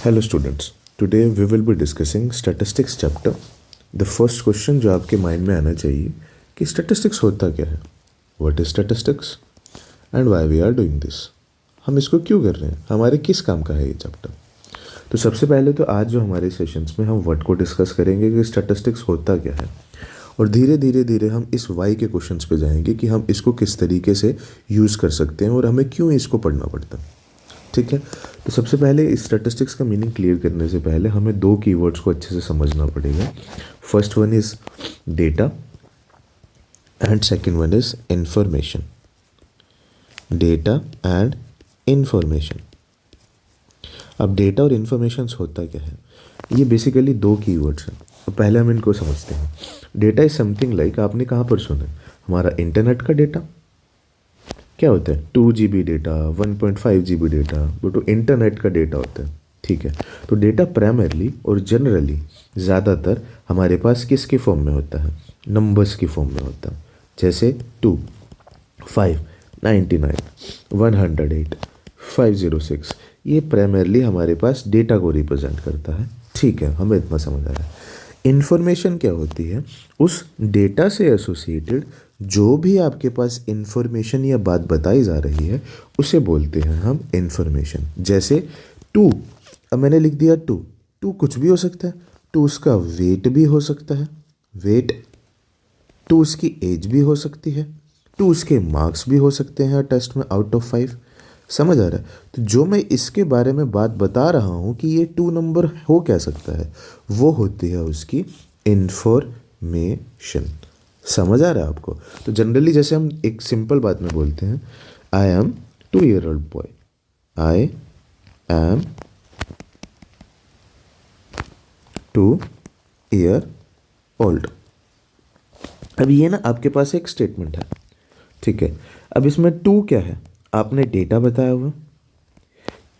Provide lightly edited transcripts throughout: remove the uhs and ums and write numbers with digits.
Hello students, today we will be discussing statistics chapter. The first question जो आपके mind में आना चाहिए कि स्टैटिस्टिक्स होता क्या है, what is statistics and why we are doing this. हम इसको क्यों कर रहे हैं, हमारे किस काम का है ये चैप्टर। तो सबसे पहले तो आज जो हमारे सेशंस में हम व्हाट को डिस्कस करेंगे कि स्टैटिस्टिक्स होता क्या है, और धीरे धीरे धीरे हम इस वाई के क्वेश्चंस पे जाएंगे कि हम इसको किस तरीके से यूज़ कर सकते हैं और हमें क्यों इसको पढ़ना पड़ता है। ठीक है, तो सबसे पहले इस स्टैटिस्टिक्स का मीनिंग क्लियर करने से पहले हमें दो कीवर्ड्स को अच्छे से समझना पड़ेगा। First one is data and second one is information. Data and information. अब डेटा और इंफॉर्मेशन होता क्या है, ये बेसिकली दो कीवर्ड्स हैं। तो पहले हम इनको समझते हैं। डेटा इज समथिंग लाइक, आपने कहाँ पर सुना है, हमारा इंटरनेट का डेटा क्या होता है, 2 GB डेटा, 1.5 GB डेटा, वो तो इंटरनेट का डेटा होता है। ठीक है, तो डेटा प्राइमरली और जनरली ज़्यादातर हमारे पास किसके फॉर्म में होता है, नंबर्स की फॉर्म में होता है। जैसे 2, 5, 99, 108, 506, ये प्राइमरली हमारे पास डेटा को रिप्रेजेंट करता है। ठीक है, हमें इतना समझ आ रहा है। इन्फॉर्मेशन क्या होती है, उस डेटा से एसोसिएटेड जो भी आपके पास इंफॉर्मेशन या बात बताई जा रही है उसे बोलते हैं हम इंफॉर्मेशन। जैसे 2, अब मैंने लिख दिया 2, 2 कुछ भी हो सकता है। 2 उसका वेट भी हो सकता है, वेट। 2 उसकी एज भी हो सकती है। 2 उसके मार्क्स भी हो सकते हैं टेस्ट में आउट ऑफ 5। समझ आ रहा है। तो जो मैं इसके बारे में बात बता रहा हूँ कि ये 2 नंबर हो क्या सकता है, वो होती है उसकी इंफॉर्मेशन। समझ आ रहा है आपको। तो जनरली जैसे हम एक सिंपल बात में बोलते हैं, I am 2 year old boy, I am 2 year old। अब ये ना आपके पास एक स्टेटमेंट है। ठीक है, अब इसमें 2 क्या है, आपने डेटा बताया हुआ।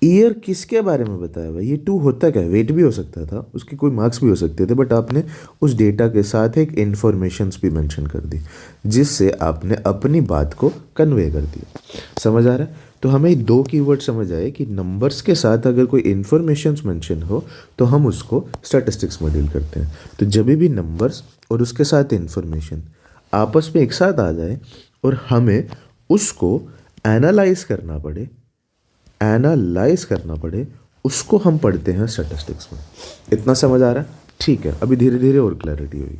ईयर किसके बारे में बताया हुआ, ये 2 होता क्या है, वेट भी हो सकता था, उसके कोई मार्क्स भी हो सकते थे, बट आपने उस डेटा के साथ एक इन्फॉर्मेशंस भी मेंशन कर दी जिससे आपने अपनी बात को कन्वे कर दिया। समझ आ रहा है। तो हमें दो कीवर्ड समझ आए कि नंबर्स के साथ अगर कोई इन्फॉर्मेशंस मेंशन हो तो हम उसको स्टैटिस्टिक्स में डील करते हैं। तो जब भी नंबर्स और उसके साथ इन्फॉर्मेशन आपस में एक साथ आ जाए और हमें उसको एनालाइज करना पड़े, उसको हम पढ़ते हैं स्टैटिस्टिक्स में। इतना समझ आ रहा है। ठीक है, अभी धीरे धीरे और क्लैरिटी होगी।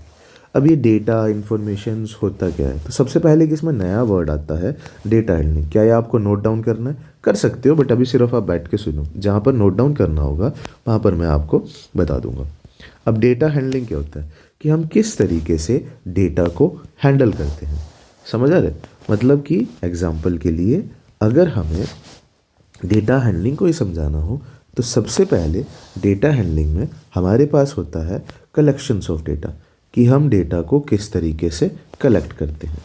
अब ये डेटा इन्फॉर्मेशंस होता क्या है, तो सबसे पहले कि इसमें नया वर्ड आता है डेटा हैंडलिंग। क्या ये आपको नोट डाउन करना है, कर सकते हो, बट अभी सिर्फ आप बैठ के सुनो। जहाँ पर नोट डाउन करना होगा वहाँ पर मैं आपको बता दूंगा। अब डेटा हैंडलिंग क्या होता है कि हम किस तरीके से डेटा को हैंडल करते हैं। समझ आ रहे, मतलब कि एग्जाम्पल के लिए अगर हमें डेटा हैंडलिंग को ही समझाना हो तो सबसे पहले डेटा हैंडलिंग में हमारे पास होता है कलेक्शंस ऑफ डेटा, कि हम डेटा को किस तरीके से कलेक्ट करते हैं।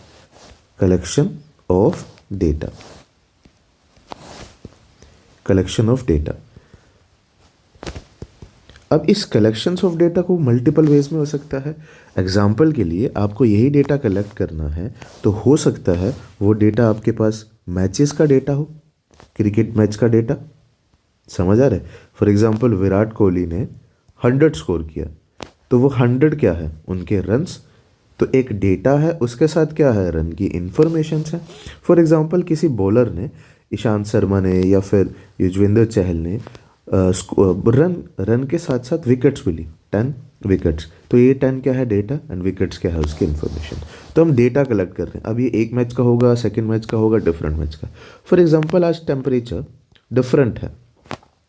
Collection of data, collection of data. अब इस कलेक्शंस ऑफ डेटा को मल्टीपल वेज में हो सकता है। एग्जाम्पल के लिए आपको यही डेटा कलेक्ट करना है तो हो सकता है वो डेटा आपके पास मैचेस का डेटा हो, क्रिकेट मैच का डेटा। समझ आ रहा है। फॉर एग्जाम्पल विराट कोहली ने 100 स्कोर किया, तो वो 100 क्या है, उनके रन्स। तो एक डेटा है, उसके साथ क्या है, रन की इंफॉर्मेशन है। फॉर एग्जाम्पल किसी बॉलर ने, ईशांत शर्मा ने या फिर युजवेंद्र चहल ने रन के साथ साथ विकेट्स भी ली, 10 विकेट्स। तो ये 10 क्या है, डेटा, एंड विकेट्स क्या है, उसकी इन्फॉर्मेशन। तो हम डेटा कलेक्ट कर रहे हैं। अब ये एक मैच का होगा, सेकंड मैच का होगा, डिफरेंट मैच का। फॉर एग्जांपल आज टेम्परेचर डिफरेंट है,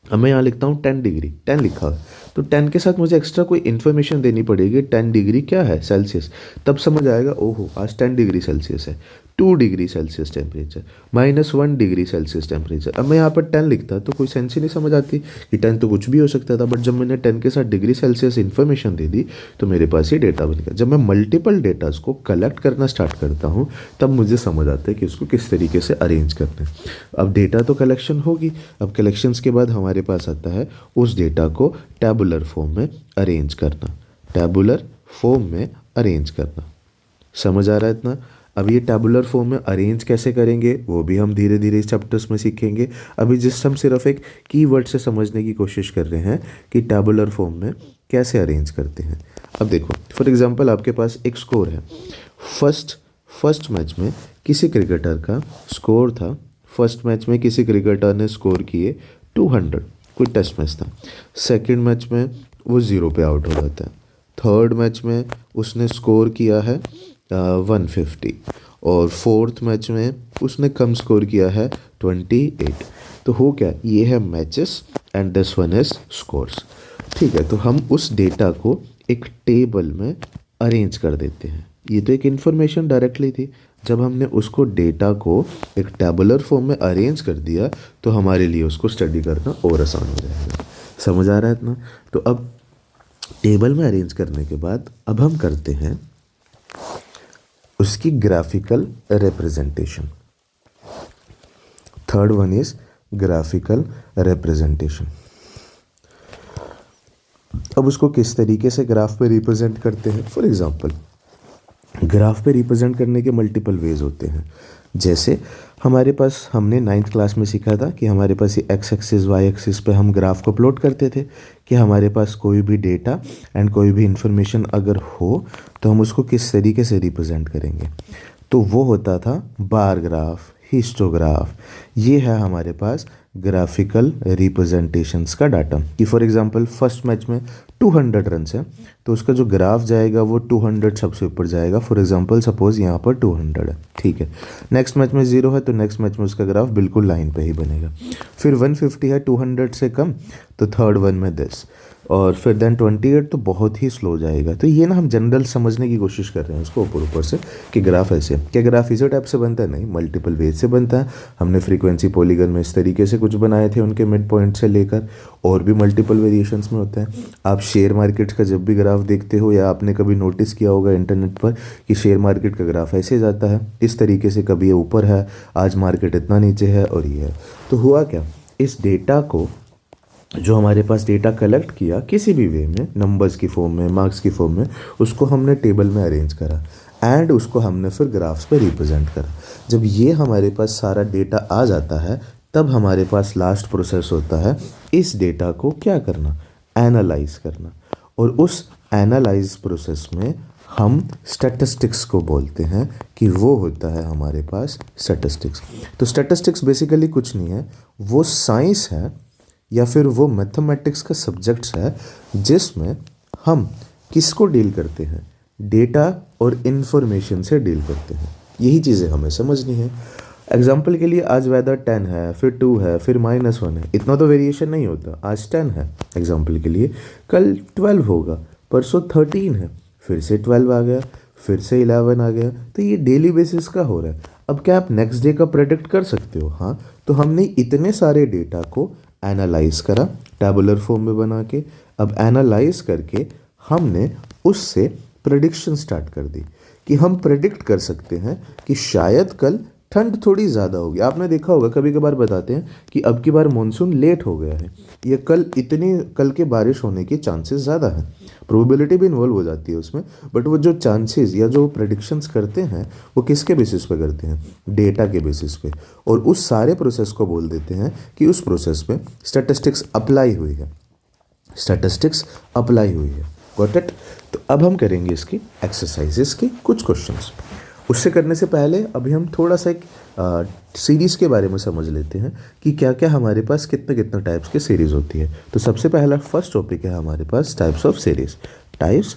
अब मैं यहाँ लिखता हूँ 10 डिग्री, 10 लिखा है, तो 10 के साथ मुझे एक्स्ट्रा कोई इन्फॉर्मेशन देनी पड़ेगी। 10 डिग्री क्या है, सेल्सियस। तब समझ आएगा, ओहो आज 10 डिग्री सेल्सियस है, 2 degree Celsius temperature, -1 degree Celsius temperature. अब मैं यहाँ पर 10 लिखता तो कोई सेंस ही नहीं समझ आती कि 10 तो कुछ भी हो सकता था, बट जब मैंने 10 के साथ डिग्री सेल्सियस इन्फॉर्मेशन दे दी तो मेरे पास ये डेटा बन गया। जब मैं मल्टीपल डेटाज को कलेक्ट करना स्टार्ट करता हूँ तब मुझे समझ आता है कि उसको किस तरीके से अरेंज करना है। अब डेटा तो कलेक्शन होगी, अब कलेक्शंस के बाद हमारे पास आता है उस डेटा को टैबुलर फॉर्म में अरेंज करना, टैबुलर फॉर्म में अरेंज करना। समझ आ रहा है इतना। अब ये टैबुलर फॉर्म में अरेंज कैसे करेंगे वो भी हम धीरे धीरे इस चैप्टर्स में सीखेंगे। अभी जस्ट हम सिर्फ एक कीवर्ड से समझने की कोशिश कर रहे हैं कि टैबुलर फॉर्म में कैसे अरेंज करते हैं। अब देखो फॉर एग्जांपल आपके पास एक स्कोर है। फर्स्ट मैच में किसी क्रिकेटर का स्कोर था, फर्स्ट मैच में किसी क्रिकेटर ने स्कोर किए 200, कोई टेस्ट मैच था। सेकंड मैच में वो 0 पे आउट हो जाता है। थर्ड मैच में उसने स्कोर किया है 150 और फोर्थ मैच में उसने कम स्कोर किया है 28। तो हो क्या, ये है matches and this one is scores. ठीक है, तो हम उस डेटा को एक टेबल में अरेंज कर देते हैं। ये तो एक इन्फॉर्मेशन डायरेक्टली थी, जब हमने उसको डेटा को एक टेबुलर फॉर्म में अरेंज कर दिया तो हमारे लिए उसको स्टडी करना और आसान हो जाएगा। समझ आ रहा है इतना? तो अब टेबल में अरेंज करने के बाद अब हम करते हैं उसकी graphical representation. Third one is graphical representation. अब उसको किस तरीके से ग्राफ पे रिप्रेजेंट करते हैं? फॉर एग्जांपल ग्राफ पे रिप्रेजेंट करने के मल्टीपल वेज होते हैं। जैसे हमारे पास हमने 9th क्लास में सीखा था कि हमारे पास ये एक्स एक्सिस वाई एक्सिस पे हम ग्राफ को प्लॉट करते थे कि हमारे पास कोई भी डेटा एंड कोई भी इंफॉर्मेशन अगर हो तो हम उसको किस तरीके से रिप्रेजेंट करेंगे। तो वो होता था बार ग्राफ, हिस्टोग्राफ। ये है हमारे पास ग्राफिकल रिप्रेजेंटेशंस का डाटा कि फॉर एग्जांपल फर्स्ट मैच में 200 रन है तो उसका जो ग्राफ जाएगा वो 200 सबसे ऊपर जाएगा। फॉर एग्जांपल सपोज यहाँ पर 200 है, ठीक है। नेक्स्ट मैच में 0 है तो नेक्स्ट मैच में उसका ग्राफ बिल्कुल लाइन पे ही बनेगा। फिर 150 है 200 से कम तो थर्ड वन में 10, और फिर देन 28 तो बहुत ही स्लो जाएगा। तो ये ना हम जनरल समझने की कोशिश कर रहे हैं उसको ऊपर से कि ग्राफ ऐसे, क्या ग्राफ इसी टाइप से बनता है? नहीं, मल्टीपल वेज से बनता है। हमने फ्रीक्वेंसी पॉलीगन में इस तरीके से कुछ बनाए थे उनके मिड पॉइंट से लेकर, और भी मल्टीपल वेरिएशंस में होता है। आप शेयर मार्केट का जब भी ग्राफ देखते हो या आपने कभी नोटिस किया होगा इंटरनेट पर कि शेयर मार्केट का ग्राफ ऐसे जाता है इस तरीके से, कभी ये ऊपर है, आज मार्केट इतना नीचे है और ये है। तो हुआ क्या, इस डेटा को जो हमारे पास डेटा कलेक्ट किया किसी भी वे में, नंबर्स की फॉर्म में, मार्क्स की फॉर्म में, उसको हमने टेबल में अरेंज करा एंड उसको हमने फिर ग्राफ्स पे रिप्रेजेंट करा। जब ये हमारे पास सारा डेटा आ जाता है तब हमारे पास लास्ट प्रोसेस होता है इस डेटा को क्या करना, एनालाइज करना। और उस एनालाइज प्रोसेस में हम स्टैटिस्टिक्स को बोलते हैं कि वो होता है हमारे पास स्टैटिस्टिक्स। तो स्टैटिस्टिक्स बेसिकली कुछ नहीं है, वो साइंस है या फिर वो मैथमेटिक्स का सब्जेक्ट्स है जिसमें हम किसको डील करते हैं, डेटा और इन्फॉर्मेशन से डील करते हैं। यही चीज़ें हमें समझनी है। एग्जाम्पल के लिए आज वेदर 10 है, फिर 2 है, फिर -1 है, इतना तो वेरिएशन नहीं होता। आज 10 है एग्जाम्पल के लिए, कल 12 होगा, परसों 13 है, फिर से 12 आ गया, फिर से 11 आ गया। तो ये डेली बेसिस का हो रहा है। अब क्या आप नेक्स्ट डे का प्रेडिक्ट कर सकते हो? हाँ। तो हमने इतने सारे डेटा को एनालाइज करा टैबुलर फॉर्म में बना के। अब एनालाइज करके हमने उससे प्रेडिक्शन स्टार्ट कर दी कि हम प्रेडिक्ट कर सकते हैं कि शायद कल ठंड थोड़ी ज़्यादा होगी। आपने देखा होगा कभी कभार बताते हैं कि अब की बार मानसून लेट हो गया है, ये कल के बारिश होने के चांसेस ज़्यादा हैं। प्रोबेबिलिटी भी इन्वॉल्व हो जाती है उसमें, बट वो जो चांसेस या जो प्रेडिक्शंस करते हैं वो किसके बेसिस पे करते हैं? डेटा के बेसिस पे। और उस सारे प्रोसेस को बोल देते हैं कि उस प्रोसेस पे स्टैटिस्टिक्स अप्लाई हुई है, स्टैटिस्टिक्स अप्लाई हुई है। Got it? तो अब हम करेंगे इसकी एक्सरसाइजेस के कुछ क्वेश्चंस। उससे करने से पहले अभी हम थोड़ा सा एक सीरीज़ के बारे में समझ लेते हैं कि क्या क्या हमारे पास कितने कितने टाइप्स की सीरीज़ होती है। तो सबसे पहला फर्स्ट टॉपिक है हमारे पास types of series. Types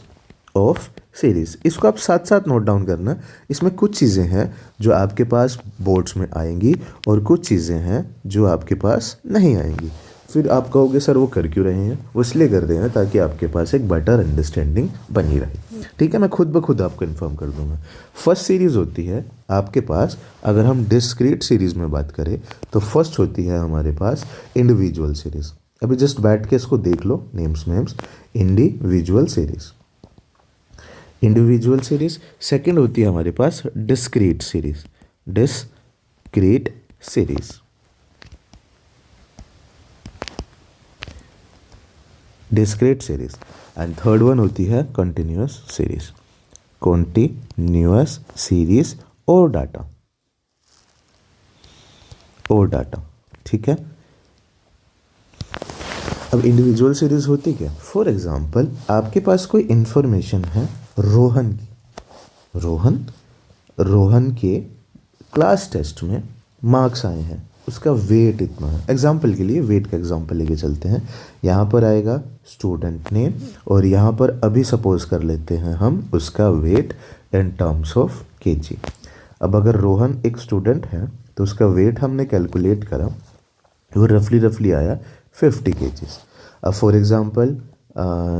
of series, इसको आप साथ साथ नोट डाउन करना। इसमें कुछ चीज़ें हैं जो आपके पास बोर्ड्स में आएंगी और कुछ चीज़ें हैं जो आपके पास नहीं आएंगी। फिर आप कहोगे सर वो कर क्यों रहे हैं? वो इसलिए कर रहे हैं ताकि आपके पास एक बेटर अंडरस्टैंडिंग बनी रहे। ठीक है, मैं खुद ब खुद आपको इन्फॉर्म कर दूंगा। फर्स्ट सीरीज़ होती है आपके पास, अगर हम डिस्क्रीट सीरीज़ में बात करें तो फर्स्ट होती है हमारे पास इंडिविजुअल सीरीज़। अभी जस्ट बैठ के इसको देख लो, names individual series, individual series. Second होती है हमारे पास discrete series, discrete series. Discrete series. And third one होती है कंटिन्यूअस सीरीज, कंटिन्यूअस सीरीज और डाटा, और डाटा, ठीक है। अब इंडिविजुअल सीरीज होती क्या? फॉर एग्जाम्पल आपके पास कोई इंफॉर्मेशन है रोहन की, रोहन के क्लास टेस्ट में मार्क्स आए हैं, उसका वेट इतना है। एग्जाम्पल के लिए वेट का एग्जाम्पल लेके चलते हैं। यहाँ पर आएगा स्टूडेंट नेम और यहाँ पर अभी सपोज कर लेते हैं हम उसका weight in terms of KG. अब अगर रोहन एक स्टूडेंट है तो उसका वेट हमने कैलकुलेट करा, वो रफली आया 50 केजीज। अब फॉर एग्जांपल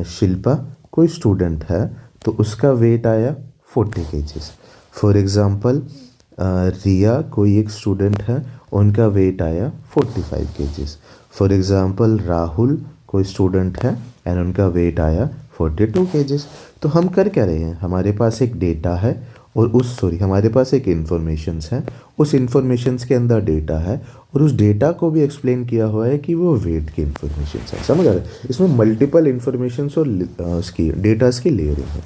शिल्पा कोई स्टूडेंट है तो उसका वेट आया 40 केजीज। फॉर एग्जांपल रिया कोई एक स्टूडेंट है, उनका वेट आया 45 केजीज। फॉर एग्जांपल राहुल कोई स्टूडेंट है एंड उनका वेट आया 42 केजीज। तो हम कर क्या रहे हैं, हमारे पास एक डेटा है और हमारे पास एक इन्फॉर्मेशंस है, उस इन्फॉर्मेशंस के अंदर डेटा है और उस डेटा को भी एक्सप्लेन किया हुआ है कि वो वेट की इन्फॉर्मेशंस है। समझ आ रहा है? इसमें मल्टीपल इन्फॉर्मेशंस और उसकी डेटास की लेयरिंग है।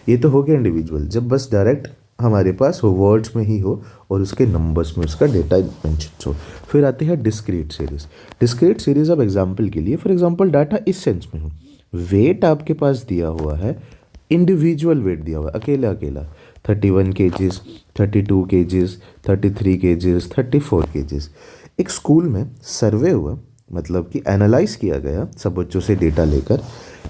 ये तो हो गया इंडिविजुअल, जब बस डायरेक्ट हमारे पास हो, वर्ड्स में ही हो और उसके नंबर्स में उसका डेटा मेंशन हो। फिर आती है डिस्क्रीट सीरीज। डिस्क्रीट सीरीज अब एग्जांपल के लिए, फॉर एग्जांपल डाटा इस सेंस में हो, वेट आपके पास दिया हुआ है, इंडिविजुअल वेट दिया हुआ है, अकेला अकेला 31 केजीज, 32 केजीज, 33 केजीज, 34 केजीज। एक स्कूल में सर्वे हुआ, मतलब कि एनालाइज किया गया सब बच्चों से डेटा लेकर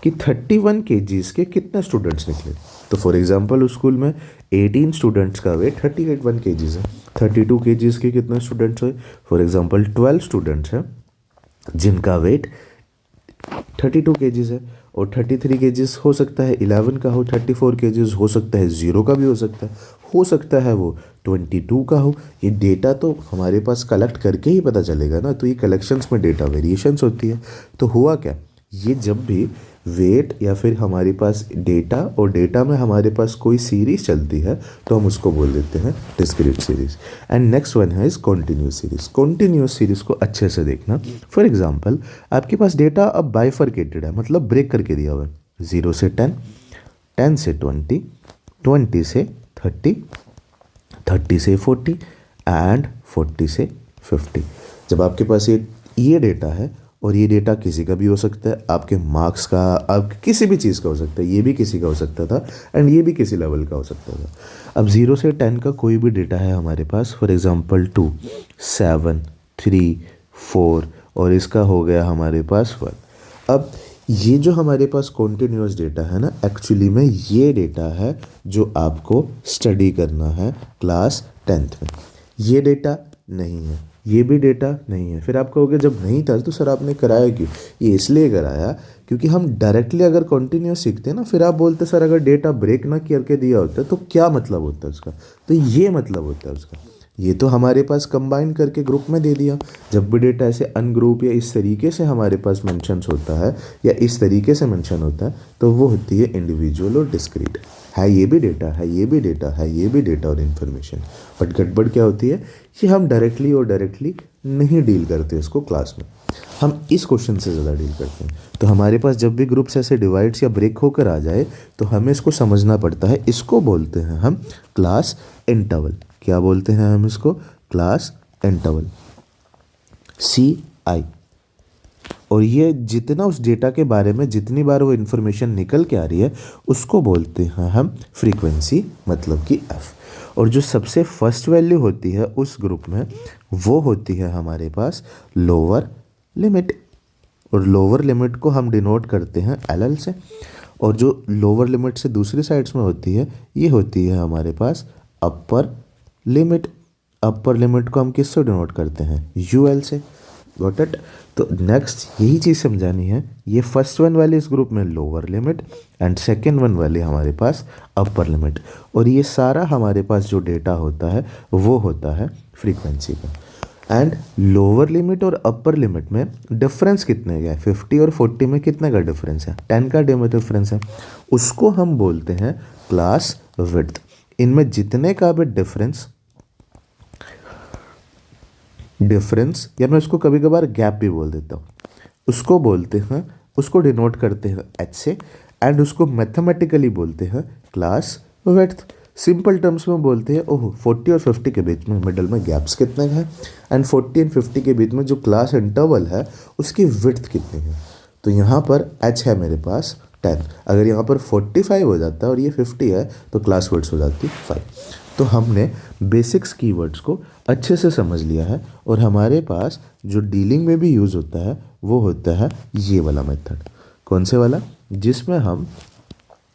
कि 31 केजीज के कितने स्टूडेंट्स निकले। तो फॉर एग्जांपल उस स्कूल में 18 स्टूडेंट्स का वेट 31 केजीज है। 32 केजीज के कितने स्टूडेंट्स हुए? फॉर एग्जांपल 12 स्टूडेंट्स हैं जिनका वेट 32 केजीज है, और 33 केजीज हो सकता है 11 का हो, 34 केजीज हो सकता है 0 का भी हो सकता है वो 22 का हो। ये डेटा तो हमारे पास कलेक्ट करके ही पता चलेगा ना, तो ये कलेक्शंस में डेटा वेरिएशंस होती है। तो हुआ क्या, ये जब भी वेट या फिर हमारे पास डेटा और डेटा में हमारे पास कोई सीरीज चलती है तो हम उसको बोल देते हैं discrete series. And next one है is continuous series. Continuous series को अच्छे से देखना। फॉर एग्जांपल आपके पास डेटा अब बाइफरकेटेड है, मतलब ब्रेक करके दिया हुआ है, 0 से 10, 10 से 20, 20 से 30, 30 से 40 एंड 40 से 50। जब आपके पास ये डेटा है, और ये डेटा किसी का भी हो सकता है, आपके मार्क्स का, आप किसी भी चीज़ का हो सकता है, ये भी किसी का हो सकता था एंड ये भी किसी लेवल का हो सकता था। अब 0 से 10 का कोई भी डेटा है हमारे पास, फॉर एग्जांपल 2, 7, 3, 4 और इसका हो गया हमारे पास 1। अब ये जो हमारे पास कॉन्टिन्यूस डेटा है ना, एक्चुअली में ये डेटा है जो आपको स्टडी करना है क्लास 10th में। ये डेटा नहीं है, ये भी डेटा नहीं है। फिर आप कहोगे जब नहीं था तो सर आपने कराया क्यों? ये इसलिए कराया क्योंकि हम डायरेक्टली अगर कंटिन्यूस सीखते हैं ना, फिर आप बोलते सर अगर डेटा ब्रेक ना करके दिया होता तो क्या मतलब होता है उसका? तो ये मतलब होता है उसका। ये तो हमारे पास कंबाइन करके ग्रुप में दे दिया। जब भी डेटा ऐसे अनग्रुप या इस तरीके से हमारे पास मेंशन्स होता है या इस तरीके से मेंशन होता है तो वो होती है इंडिविजुअल और डिस्क्रीट। है ये भी डेटा, है ये भी डेटा, है ये भी डेटा और इन्फॉर्मेशन। बट गड़बड़ क्या होती है कि हम डायरेक्टली नहीं डील करते इसको क्लास में, हम इस क्वेश्चन से ज़्यादा डील करते हैं। तो हमारे पास जब भी ग्रुप्स ऐसे डिवाइड्स या ब्रेक होकर आ जाए तो हमें इसको समझना पड़ता है। इसको बोलते हैं हम क्लास इंटरवल। क्या बोलते हैं हम इसको? Class interval, CI। और ये जितना उस डेटा के बारे में जितनी बार वो इन्फॉर्मेशन निकल के आ रही है उसको बोलते हैं हम फ्रीक्वेंसी, मतलब कि F। और जो सबसे फर्स्ट वैल्यू होती है उस ग्रुप में वो होती है हमारे पास लोअर लिमिट, और लोअर लिमिट को हम डिनोट करते हैं LL से। और जो लोअर लिमिट से दूसरी साइड्स में होती है ये होती है हमारे पास अपर लिमिट। अपर लिमिट को हम किससे डिनोट करते हैं? UL से। Got it? तो नेक्स्ट यही चीज़ समझानी है। ये फर्स्ट वन वाले इस ग्रुप में lower limit and second one वाले हमारे पास अपर लिमिट, और ये सारा हमारे पास जो डेटा होता है वो होता है फ्रीक्वेंसी का। एंड लोअर लिमिट और अपर लिमिट में डिफरेंस कितने का है? 50 और 40 में कितने का डिफरेंस है? 10 का डिफरेंस है। उसको हम बोलते हैं क्लास विड्थ। इनमें जितने का भी डिफरेंस या मैं उसको कभी कभार गैप भी बोल देता हूँ, उसको बोलते हैं, उसको डिनोट करते हैं H से, एंड उसको मैथमेटिकली बोलते हैं क्लास विड्थ। सिंपल टर्म्स में बोलते हैं ओह 40 और 50 के बीच में मिडल में गैप्स कितने हैं, एंड 40 एंड 50 के बीच में जो क्लास इंटरवल है उसकी विड्थ कितनी है। तो यहाँ पर h है मेरे पास 10, अगर यहाँ पर 45 हो जाता है और ये 50 है तो क्लास विड्थ हो जाती 5। तो हमने बेसिक्स कीवर्ड्स को अच्छे से समझ लिया है, और हमारे पास जो डीलिंग में भी यूज़ होता है वो होता है ये वाला मेथड। कौन से वाला? जिसमें हम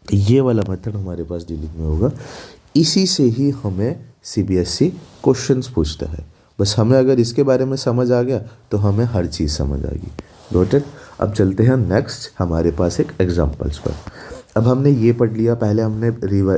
ये वाला मेथड हमारे पास डीलिंग में होगा। इसी से ही हमें सीबीएसई क्वेश्चंस पूछता है। बस हमें अगर इसके बारे में समझ आ गया तो हमें हर चीज़ समझ आ गई। नोटेड। अब चलते हैं नेक्स्ट हमारे पास एक एग्जांपल्स पर। अब हमने ये पढ़ लिया, पहले हमने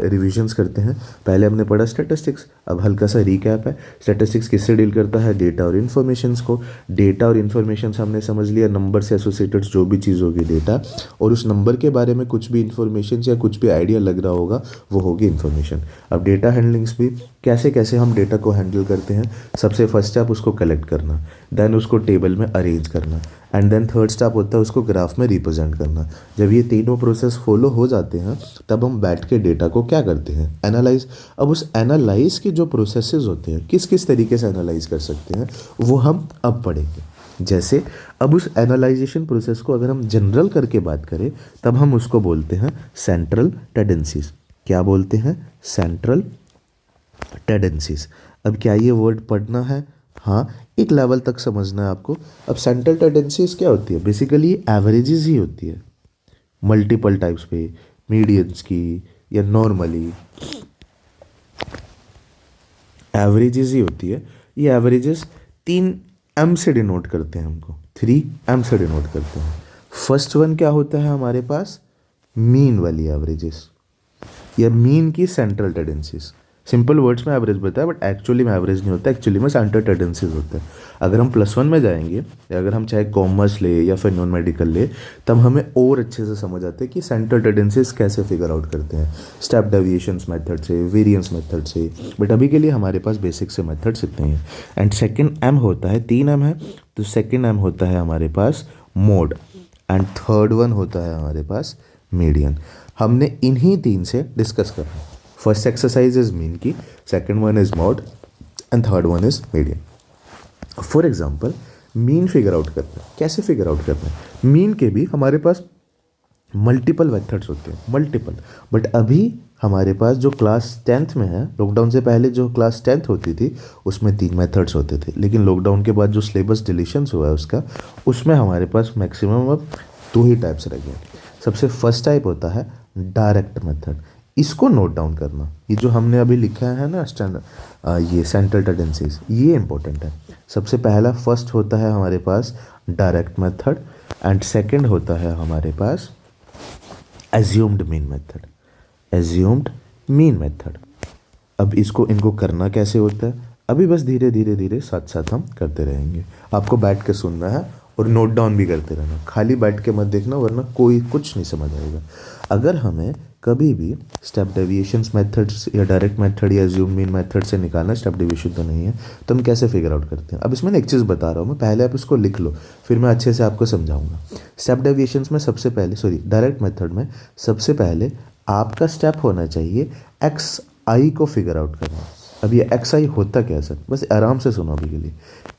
रिविजन्स करते हैं। पहले हमने पढ़ा स्टैटिस्टिक्स, अब हल्का सा रिकैप है। स्टैटिस्टिक्स किससे डील करता है? डेटा और इन्फॉर्मेशंस को। डेटा और इन्फॉर्मेशन हमने समझ लिया, नंबर से एसोसिएटेड जो भी चीज़ होगी डेटा, और उस नंबर के बारे में कुछ भी इन्फॉर्मेशन या कुछ भी आइडिया लग रहा होगा वो होगी इन्फॉर्मेशन। अब डेटा हैंडलिंग्स भी कैसे कैसे हम डेटा को हैंडल करते हैं। सबसे फर्स्ट स्टेप उसको कलेक्ट करना, देन उसको टेबल में अरेंज करना, एंड देन थर्ड स्टेप होता है उसको ग्राफ में रिप्रेजेंट करना। जब ये तीनों प्रोसेस फॉलो हो जाते हैं तब हम बैठ के डेटा को क्या करते हैं? एनालाइज। अब उस एनालाइज के जो प्रोसेसेस होते हैं, किस किस तरीके से एनालाइज कर सकते हैं, वो हम अब पढ़ेंगे। जैसे अब उस एनालाइजेशन प्रोसेस को अगर हम जनरल करके बात करें तब हम उसको बोलते हैं सेंट्रल टेंडेंसीज। क्या बोलते हैं? Central tendencies. अब क्या ये वर्ड पढ़ना है? हाँ, एक लेवल तक समझना है आपको। अब सेंट्रल टेंडेंसीज क्या होती है? बेसिकली एवरेजेस ही होती है मल्टीपल टाइप्स पे, मीडियंस की या नॉर्मली एवरेजेस ही होती है। ये एवरेजेस 3M से डिनोट करते हैं, हमको 3M से डिनोट करते हैं। फर्स्ट वन क्या होता है हमारे पास? मीन वाली एवरेजेस या मीन की सेंट्रल टेंडेंसीज। सिंपल वर्ड्स में एवरेज बताया बट एक्चुअली में एवरेज नहीं होता, एक्चुअली में सेंट्रल टेंडेंसीज होता है। अगर हम +1 में जाएंगे या अगर हम चाहे कॉमर्स ले या फिर नॉन मेडिकल ले, तब हमें और अच्छे से समझ आते हैं कि सेंट्रल टेंडेंसीज कैसे फिगर आउट करते हैं, स्टेप डेविएशंस मेथड से, वेरिएंस मेथड से। बट अभी के लिए हमारे पास बेसिक से मेथड्स इतने हैं। एंड सेकेंड M होता है, 3M है तो सेकेंड M होता है हमारे पास मोड, एंड थर्ड वन होता है हमारे पास मीडियन। हमने इन्हीं 3 से डिस्कस करना है। फर्स्ट एक्सरसाइज इज मीन की, second one is mod, and third one is median. For example mean figure out करना है। कैसे फिगर आउट करना है? मीन के भी हमारे पास मल्टीपल मेथड्स होते हैं, मल्टीपल। बट अभी हमारे पास जो क्लास 10th में है, लॉकडाउन से पहले जो क्लास 10th होती थी उसमें 3 मेथड्स होते थे, लेकिन लॉकडाउन के बाद जो सिलेबस डिलीशंस हुआ है उसका, उसमें हमारे पास मैक्सिमम अब 2 ही टाइप्स रह गए। सबसे फर्स्ट टाइप होता है डायरेक्ट मेथड। इसको नोट डाउन करना, ये जो हमने अभी लिखा है ना ये सेंट्रल टेंडेंसीज, ये इंपॉर्टेंट है। सबसे पहला फर्स्ट होता है हमारे पास डायरेक्ट मेथड, एंड सेकंड होता है हमारे पास assumed mean method. Assumed mean method. अब इनको करना कैसे होता है, अभी बस धीरे धीरे धीरे साथ साथ हम करते रहेंगे। आपको बैठ के सुनना है और नोट डाउन भी करते रहना, खाली बैठ के मत देखना वरना कोई कुछ नहीं समझ आएगा। अगर हमें कभी भी स्टेप डेविएशंस मेथड्स या डायरेक्ट मेथड या एज्यूम मीन मेथड से निकालना, स्टेप डेविएशन तो नहीं है, तो हम कैसे फिगर आउट करते हैं? अब इसमें एक चीज़ बता रहा हूँ मैं, पहले आप इसको लिख लो फिर मैं अच्छे से आपको समझाऊंगा। स्टेप डेविएशंस में सबसे पहले डायरेक्ट मेथड में सबसे पहले आपका स्टेप होना चाहिए XI को फिगर आउट करना। अब ये XI होता क्या है सर? बस आराम से सुनो अभी के लिए।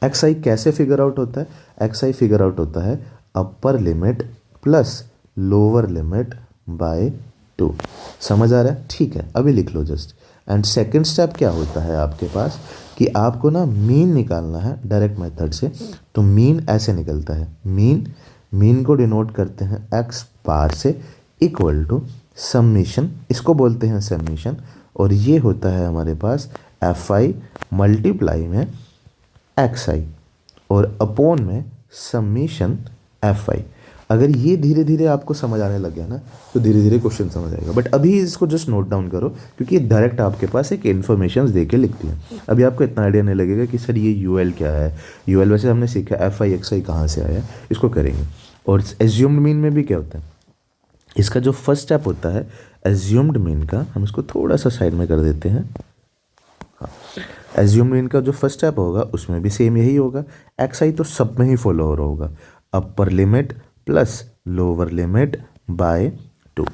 XI कैसे फिगर आउट होता है? XI फिगर आउट होता है upper limit plus lower limit by 2। समझ आ रहा है? ठीक है, अभी लिख लो जस्ट। एंड सेकेंड स्टेप क्या होता है आपके पास कि आपको ना मीन निकालना है डायरेक्ट मेथड से। तो मीन ऐसे निकलता है, मीन को डिनोट करते हैं x बार से इक्वल टू समीशन, इसको बोलते हैं समीशन, और ये होता है हमारे पास FI मल्टीप्लाई में XI और अपॉन में समीशन FI। अगर ये धीरे धीरे आपको समझ आने लग गया ना तो धीरे धीरे क्वेश्चन समझ आएगा। बट अभी इसको जस्ट नोट डाउन करो क्योंकि ये डायरेक्ट आपके पास एक इन्फॉर्मेशन दे के लिखती है। अभी आपको इतना आइडिया नहीं लगेगा कि सर ये UL क्या है। UL वैसे हमने सीखा, FI XI कहाँ से आया, इसको करेंगे। और एज्यूम्ड मीन में भी क्या होता है, इसका जो फर्स्ट स्टेप होता है एज्यूम्ड मीन का, हम इसको थोड़ा सा साइड में कर देते हैं। हाँ, एज्यूम्ड मीन का जो फर्स्ट स्टेप होगा उसमें भी सेम यही होगा। XI तो सब में ही फॉलो हो रहा होगा, upper limit plus lower limit by 2।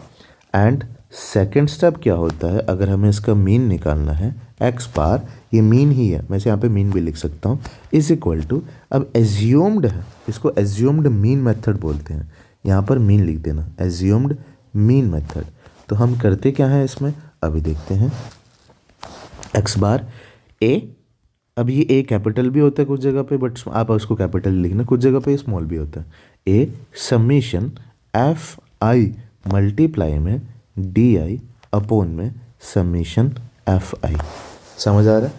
And second step क्या होता है, अगर हमें इसका मीन निकालना है, एक्स बार ये मीन ही है, मैं यहाँ पे मीन भी लिख सकता हूँ, इज इक्वल टू, अब एज्यूम्ड है, इसको एज्यूम्ड मीन मेथड बोलते हैं, यहाँ पर मीन लिख देना, एज्यूम्ड मीन मेथड। तो हम करते क्या है इसमें, अभी देखते हैं, एक्स बार ए, अब ये ए कैपिटल भी होता है कुछ जगह पे, बट आप उसको कैपिटल लिखना, कुछ जगह पे स्मॉल भी होता है, ए समीशन एफ आई मल्टीप्लाई में डी आई अपॉन में समीशन एफ आई। समझ आ रहा है,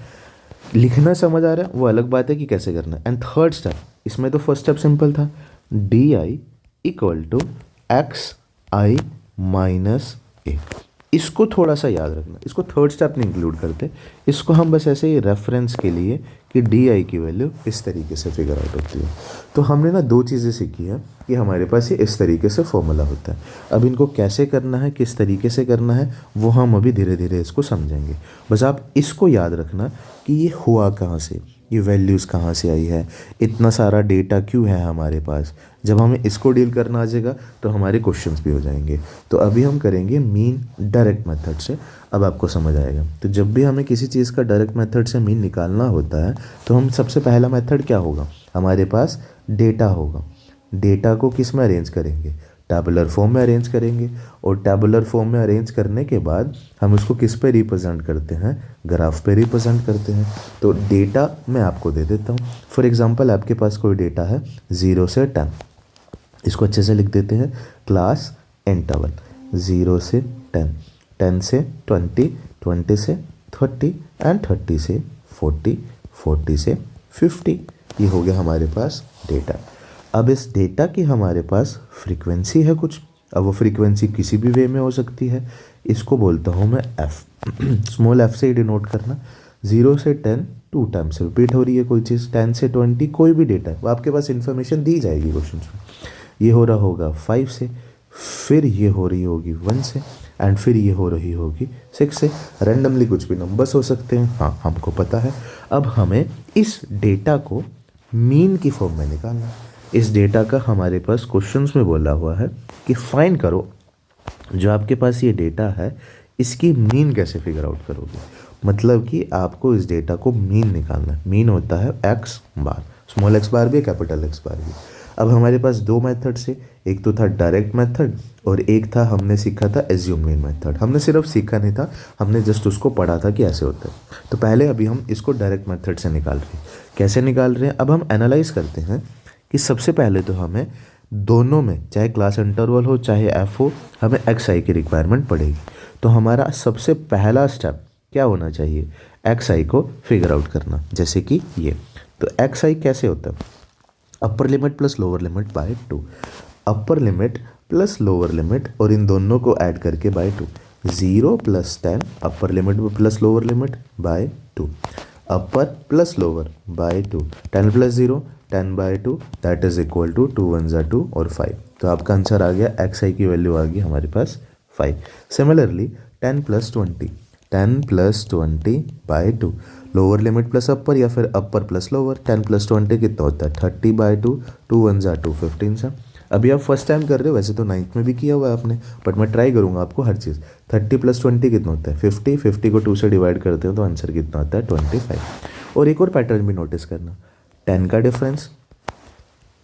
लिखना समझ आ रहा है, वो अलग बात है कि कैसे करना है। एंड थर्ड स्टेप, इसमें तो फर्स्ट स्टेप सिंपल था, D I equal to X I minus A, इसको थोड़ा सा याद रखना, इसको थर्ड स्टेप नहीं इंक्लूड करते, इसको हम बस ऐसे ही रेफरेंस के लिए कि डी आई की वैल्यू इस तरीके से फिगर आउट होती है। तो हमने ना दो चीज़ें सीखी हैं कि हमारे पास ये इस तरीके से फॉर्मूला होता है, अब इनको कैसे करना है, किस तरीके से करना है, वो हम अभी धीरे धीरे इसको समझेंगे। बस आप इसको याद रखना कि ये हुआ कहाँ से, ये वैल्यूज़ कहाँ से आई है, इतना सारा डेटा क्यों है हमारे पास, जब हमें इसको डील करना आ जाएगा तो हमारे क्वेश्चंस भी हो जाएंगे। तो अभी हम करेंगे मीन डायरेक्ट मेथड से, अब आपको समझ आएगा। तो जब भी हमें किसी चीज़ का डायरेक्ट मेथड से मीन निकालना होता है तो हम सबसे पहला मेथड क्या होगा, हमारे पास डेटा होगा, डेटा को किस में अरेंज करेंगे, टैबुलर फॉर्म में अरेंज करेंगे, और टैबुलर फॉर्म में अरेंज करने के बाद हम उसको किस पे रिप्रेजेंट करते हैं, ग्राफ पे रिप्रेजेंट करते हैं। तो डेटा मैं आपको दे देता हूँ, फॉर एग्जांपल आपके पास कोई डेटा है 0 से 10, इसको अच्छे से लिख देते हैं, क्लास इंटरवल 0 से 10, 10 से 20, 20 से 30 एंड 30 से 40, 40 से 50, ये हो गया हमारे पास डेटा। अब इस डेटा की हमारे पास फ्रीक्वेंसी है कुछ, अब वो फ्रीक्वेंसी किसी भी वे में हो सकती है, इसको बोलता हूँ मैं एफ, स्मॉल एफ से ही डिनोट करना। 0 से 10 2 टाइम्स रिपीट हो रही है कोई चीज़, 10 से 20 कोई भी डेटा है वो आपके पास इन्फॉर्मेशन दी जाएगी क्वेश्चन में। ये हो रहा होगा 5 से, फिर ये हो रही होगी 1 से, एंड फिर ये हो रही होगी 6 से, रैंडमली कुछ भी नंबर्स हो सकते हैं, हाँ हमको पता है। अब हमें इस डेटा को मीन की फॉर्म में निकालना है। इस डेटा का हमारे पास क्वेश्चंस में बोला हुआ है कि फाइंड करो, जो आपके पास ये डेटा है इसकी मीन कैसे फिगर आउट करोगे, मतलब कि आपको इस डेटा को मीन निकालना है। मीन होता है एक्स बार, स्मॉल एक्स बार भी, कैपिटल एक्स बार भी। अब हमारे पास दो मेथड से, एक तो था डायरेक्ट मेथड और एक था हमने सीखा था एज्यूम मीन मेथड। हमने सिर्फ सीखा नहीं था, हमने जस्ट उसको पढ़ा था कि ऐसे होता है। तो पहले अभी हम इसको डायरेक्ट मेथड से निकाल रहे हैं। कैसे निकाल रहे हैं, अब हम एनालाइज करते हैं कि सबसे पहले तो हमें दोनों में, चाहे क्लास इंटरवल हो चाहे एफ हो, हमें एक्स आई की रिक्वायरमेंट पड़ेगी। तो हमारा सबसे पहला स्टेप क्या होना चाहिए, एक्स आई को फिगर आउट करना, जैसे कि ये। तो एक्स आई कैसे होता है, upper limit plus lower limit by 2, upper limit plus lower limit और इन दोनों को ऐड करके by 2, 0 plus 10 upper limit plus lower limit by 2, upper plus lower by 2, 10 plus 0 10 by 2 that is equal to 2 1 ज़ा 2 और 5। तो आपका आंसर आ गया, एक्स आई की वैल्यू आ गई हमारे पास 5। Similarly 10 plus 20, 10 plus 20 by 2, lower limit plus upper या फिर अपर प्लस लोअर, 10 प्लस 20 कितना होता है 30 बाय 2, 2 1 ज़ा 2 15 सा। अभी आप फर्स्ट टाइम कर रहे हो, वैसे तो 9th में भी किया हुआ है आपने, बट मैं ट्राई करूँगा आपको हर चीज़। 30 प्लस 20 कितना होता है 50, 50 को 2 से डिवाइड करते हो तो आंसर कितना आता है 25। और एक और पैटर्न भी नोटिस करना, 10 का डिफरेंस,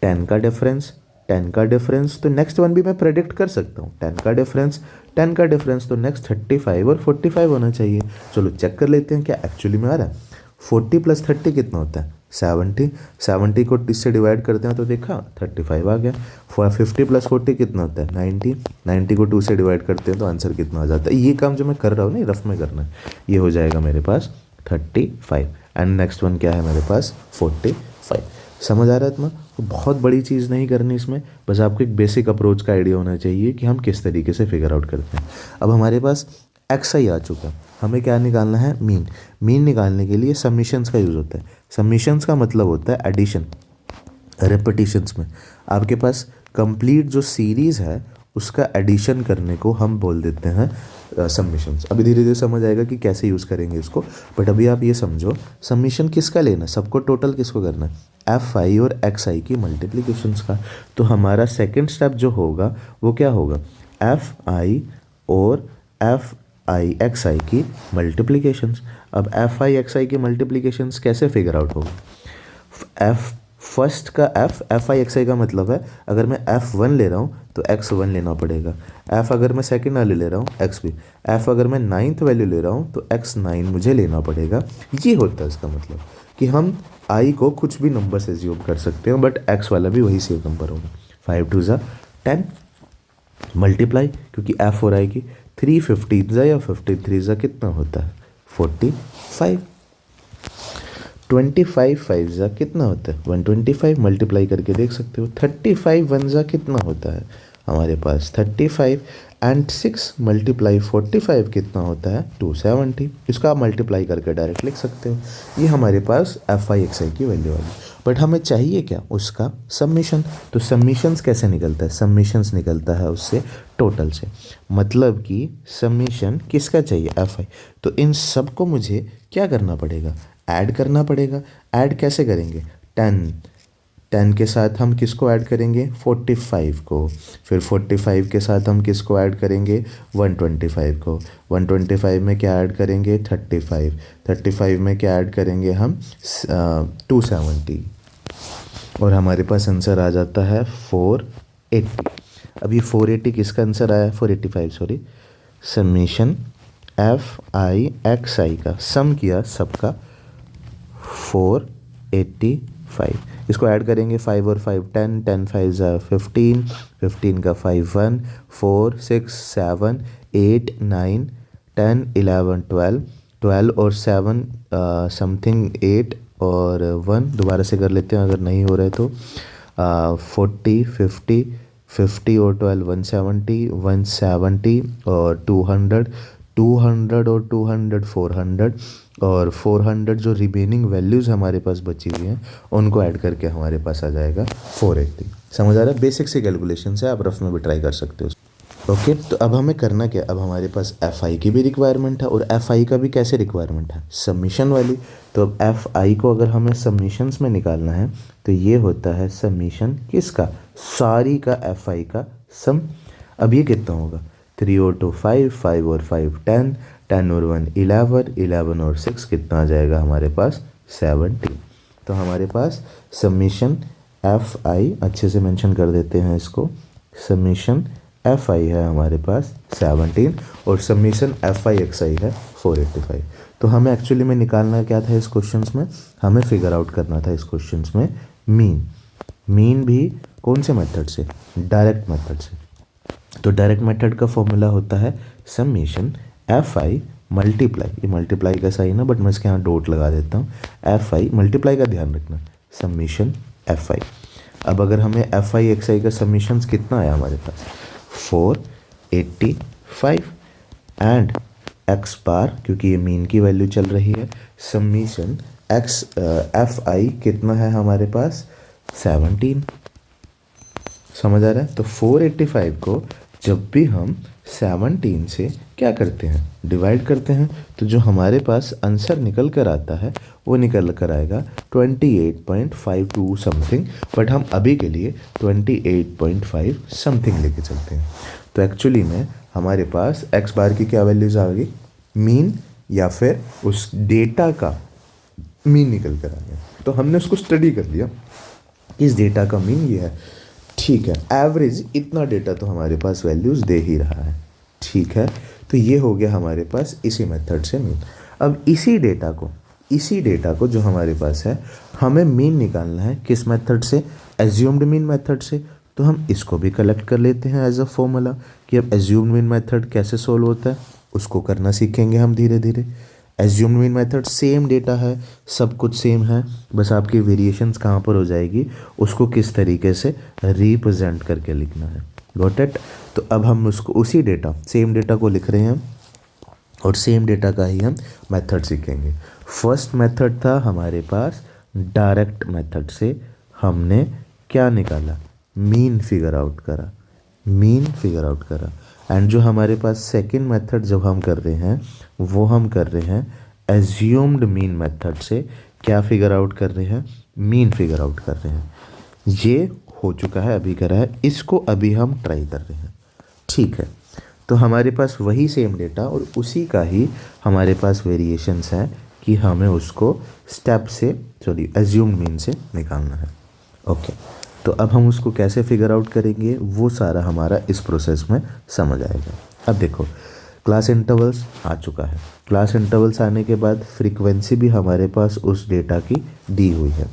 10 का डिफरेंस, 10 का डिफरेंस, तो नेक्स्ट वन भी मैं प्रेडिक्ट कर सकता हूँ, 10 का डिफरेंस, 10 का डिफरेंस, तो नेक्स्ट 35 और 45 होना चाहिए। चलो चेक कर लेते हैं क्या एक्चुअली में आ रहा है। 40 प्लस 30 कितना होता है 70, 70 को 30 से डिवाइड करते हैं तो देखा 35 आ गया। 50 प्लस 40 कितना होता है 90, 90 को 2 से डिवाइड करते हैं तो आंसर कितना आ जाता है। ये काम जो मैं कर रहा हूँ ना रफ में करना है, ये हो जाएगा मेरे पास 35 एंड नेक्स्ट वन क्या है मेरे पास 45। समझ आ रहा है इतना, तो बहुत बड़ी चीज़ नहीं करनी इसमें, बस आपको एक बेसिक अप्रोच का आइडिया होना चाहिए कि हम किस तरीके से फिगर आउट करते हैं। अब हमारे पास एक्स आई आ चुका, हमें क्या निकालना है मीन। मीन निकालने के लिए समीशंस का यूज़ होता है। समीशंस का मतलब होता है एडिशन। रेपिटिशंस में आपके पास कंप्लीट जो सीरीज़ है उसका एडिशन करने को हम बोल देते हैं समीशंस। अभी धीरे धीरे समझ आएगा कि कैसे यूज़ करेंगे इसको, बट अभी आप ये समझो समीशन किसका लेना है, सबको टोटल किसको करना है, एफ आई और एक्स आई की मल्टीप्लिकेशंस का। तो हमारा सेकंड स्टेप जो होगा वो क्या होगा, एफ आई और एफ आई एक्स आई की मल्टीप्लिकेशंस। अब एफ आई एक्स आई की मल्टीप्लिकेशंस कैसे फिगर आउट होगी? एफ फर्स्ट का एफ आई एक्स आई का मतलब है अगर मैं एफ वन ले रहा हूँ तो एक्स वन लेना पड़ेगा। एफ अगर मैं सेकंड वाले ले रहा हूँ एक्स भी। एफ अगर मैं नाइन्थ वैल्यू ले रहा हूँ तो एक्स नाइन मुझे लेना पड़ेगा। ये होता है इसका मतलब कि हम आई को कुछ भी नंबर से एज्यूम कर सकते हैं बट एक्स वाला भी वही सेम नंबर होगा। 5 2 ज़ा 10 मल्टीप्लाई क्योंकि एफ और आई की 3 15 ज़ा या 53 ज़ा कितना होता है 45। 25 5 ज़ा कितना होता है 125 मल्टीप्लाई करके देख सकते हो। 35 1 ज़ा कितना होता है हमारे पास 35 एंड 6 मल्टीप्लाई 45 कितना होता है 270। इसका आप मल्टीप्लाई करके डायरेक्ट लिख सकते हो। ये हमारे पास एफ आई एक्स आई की वैल्यू आ गई। बट हमें चाहिए क्या उसका समीशन। तो समीशंस कैसे निकलता है? समीशंस निकलता है उससे टोटल से। मतलब कि समीशन किसका चाहिए एफ आई। तो इन सब को मुझे क्या करना पड़ेगा ऐड करना पड़ेगा। ऐड कैसे करेंगे 10 के साथ हम किसको ऐड करेंगे 45 को। फिर 45 के साथ हम किसको ऐड करेंगे 125 को। 125 में क्या ऐड करेंगे 35 में क्या ऐड करेंगे हम 270 और हमारे पास आंसर आ जाता है 480। अब ये 480 किसका आंसर आया 485 sorry. Summation F I X I का सम किया सबका 485। इसको ऐड करेंगे 5 और 5 10 10 5 ज़ा 15 15 का 5 1 4 6 7 8 9 10 11 12 12 और 7 समथिंग 8 और 1 दोबारा से कर लेते हैं अगर नहीं हो रहे तो 40 50 50 और 12 170 170 और 200 200 और 200 400 और 400 जो रिमेनिंग वैल्यूज़ हमारे पास बची हुई हैं उनको ऐड करके हमारे पास आ जाएगा 480। समझ आ रहा है? बेसिक सी कैलकुलेशन है, आप रफ में भी ट्राई कर सकते हो। ओके तो अब हमें करना क्या, अब हमारे पास एफ आई की भी रिक्वायरमेंट है और एफ आई का भी कैसे रिक्वायरमेंट है सबमिशन वाली। तो अब एफ आई को अगर हमें सबमिशंस में निकालना है तो ये होता है सबमिशन किसका सारी का एफ आई का सम। अब ये कितना होगा 3 और 2 5 5 और 5 10 10 और 1 11 11 और 6 कितना आ जाएगा हमारे पास 17। तो हमारे पास सबमिशन एफ आई अच्छे से मेंशन कर देते हैं इसको। सबमिशन एफ आई है हमारे पास 17 और सबमिशन एफ आई एक्स आई है 485। तो हमें एक्चुअली में निकालना क्या था इस क्वेश्चंस में, हमें फिगर आउट करना था इस क्वेश्चंस में मीन भी कौन से मेथड से डायरेक्ट मेथड से। तो डायरेक्ट मेथड का फॉर्मूला होता है समीशन एफ आई मल्टीप्लाई, ये मल्टीप्लाई का सही ना बट मैं इसके यहाँ डॉट लगा देता हूँ। एफ आई मल्टीप्लाई का ध्यान रखना समीशन एफ आई। अब अगर हमें एफ आई एक्स आई का समीशंस कितना आया हमारे पास 485 एंड एक्स बार क्योंकि ये मीन की वैल्यू चल रही है समीशन एक्स एफ आई कितना है हमारे पास 17। समझ आ रहा है? तो 485 को जब भी हम 17 से क्या करते हैं डिवाइड करते हैं तो जो हमारे पास आंसर निकल कर आता है वो निकल कर आएगा 28.52 समथिंग। बट हम अभी के लिए 28.5 समथिंग लेके चलते हैं। तो एक्चुअली में हमारे पास एक्स बार की क्या वैल्यूज़ आ गई मीन या फिर उस डेटा का मीन निकल कर आ गया। तो हमने उसको स्टडी कर लिया इस डेटा का मीन ये है, ठीक है। एवरेज इतना डेटा तो हमारे पास वैल्यूज़ दे ही रहा है, ठीक है। तो ये हो गया हमारे पास इसी मेथड से मीन। अब इसी डेटा को जो हमारे पास है हमें मीन निकालना है किस मेथड से एज्यूम्ड मीन मेथड से। तो हम इसको भी कलेक्ट कर लेते हैं एज अ फॉर्मूला कि अब एज्यूम्ड मीन मेथड कैसे सोल्व होता है उसको करना सीखेंगे हम धीरे धीरे। Assumed mean method same data है, सब कुछ सेम है, बस आपकी वेरिएशंस कहाँ पर हो जाएगी उसको किस तरीके से रिप्रेजेंट करके लिखना है। Got it? तो अब हम उसको उसी डेटा सेम डेटा को लिख रहे हैं और सेम डेटा का ही हम मेथड सीखेंगे। फर्स्ट मेथड था हमारे पास डायरेक्ट मेथड से हमने क्या निकाला मीन फिगर आउट करा एंड जो हमारे पास सेकंड मेथड जब हम कर रहे हैं वो हम कर रहे हैं एज्यूम्ड मीन मेथड से क्या फिगर आउट कर रहे हैं मीन फिगर आउट कर रहे हैं। ये हो चुका है अभी करा है, इसको अभी हम ट्राई कर रहे हैं, ठीक है। तो तो हमारे पास वही सेम डेटा और उसी का ही हमारे पास वेरिएशंस हैं कि हमें उसको स्टेप से एज्यूम्ड मीन से निकालना है। ओके, तो अब हम उसको कैसे फिगर आउट करेंगे वो सारा हमारा इस प्रोसेस में समझ आएगा। अब देखो, क्लास इंटरवल्स आ चुका है। क्लास इंटरवल्स आने के बाद फ्रीक्वेंसी भी हमारे पास उस डेटा की दी हुई है।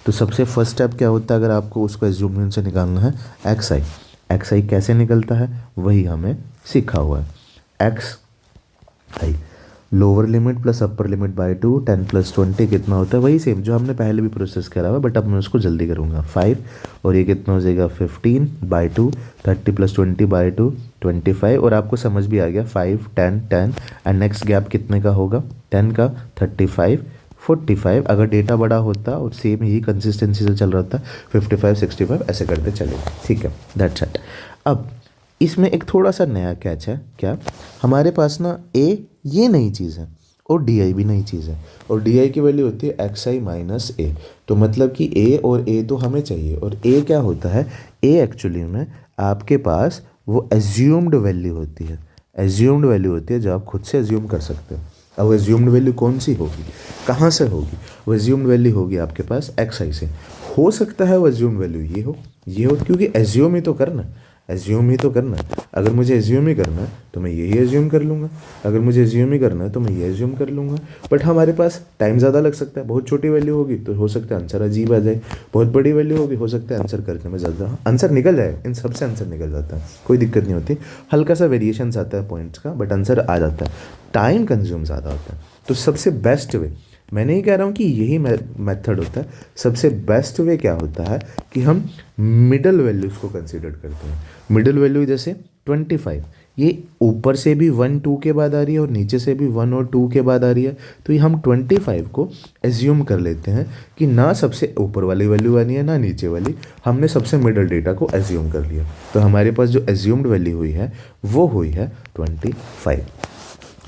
तो सबसे फर्स्ट स्टेप क्या होता है अगर आपको उसको एज्यूम्ड मीन से निकालना है? एक्स आई कैसे निकलता है वही हमें सीखा हुआ है। X I lower limit plus upper limit by 2, 10 plus 20 कितना होता है? वही सेम जो हमने पहले भी प्रोसेस करा हुआ, बट अब मैं उसको जल्दी करूँगा। 5 और ये कितना हो जाएगा? 15 बाई 2, 30 प्लस 20 बाई 2, 25। और आपको समझ भी आ गया 5, 10, 10 एंड नेक्स्ट गैप कितने का होगा? 10 का, 35, 45। अगर डेटा बड़ा होता और सेम यही कंसिस्टेंसी से चल रहा होता 55, 65 ऐसे करते चलेगा। ठीक है, दैट्स इट। अब इसमें एक थोड़ा सा नया कैच है। क्या? हमारे पास ना ए ये नई चीज़ है और डी आई भी नई चीज़ है, और डी आई की वैल्यू होती है एक्स आई माइनस ए। तो मतलब कि ए और ए तो हमें चाहिए, और ए क्या होता है? ए एक्चुअली में आपके पास वो एज्यूम्ड वैल्यू होती है। एज्यूम्ड वैल्यू होती है जो आप खुद से एज्यूम कर सकते हो। अब एज्यूम्ड वैल्यू कौन सी होगी, कहाँ से होगी? वो एज्यूम्ड वैल्यू होगी आपके पास एक्स आई से। हो सकता है वो एज्यूम्ड वैल्यू ये हो, क्योंकि एज्यूम ही तो करना, एज्यूम ही तो करना है। अगर मुझे एज्यूम ही करना है तो मैं यही एज्यूम कर लूँगा, अगर मुझे एज्यूम ही करना है तो मैं ये एज्यूम कर लूँगा। बट हमारे पास टाइम ज़्यादा लग सकता है। बहुत छोटी वैल्यू होगी तो हो सकता है आंसर अजीब आ जाए, बहुत बड़ी वैल्यू होगी हो सकता है आंसर करने में ज़्यादा आंसर निकल जाए। इन सब से आंसर निकल जाता है, कोई दिक्कत नहीं होती। हल्का सा वेरिएशन आता है पॉइंट्स का, बट आंसर आ जाता है। टाइम कंज्यूम ज़्यादा होता है। तो सबसे बेस्ट वे, मैं नहीं कह रहा हूँ कि यही मेथड होता है, सबसे बेस्ट वे क्या होता है कि हम मिडल वैल्यूज़ को कंसीडर करते हैं। मिडल वैल्यू जैसे 25, ये ऊपर से भी 1 2 के बाद आ रही है और नीचे से भी 1 और 2 के बाद आ रही है। तो ये हम 25 को एज्यूम कर लेते हैं कि ना सबसे ऊपर वाली वैल्यू आनी है ना नीचे वाली, हमने सबसे मिडल डेटा को एज्यूम कर लिया। तो हमारे पास जो एज्यूम्ड वैल्यू हुई है वो हुई है 25।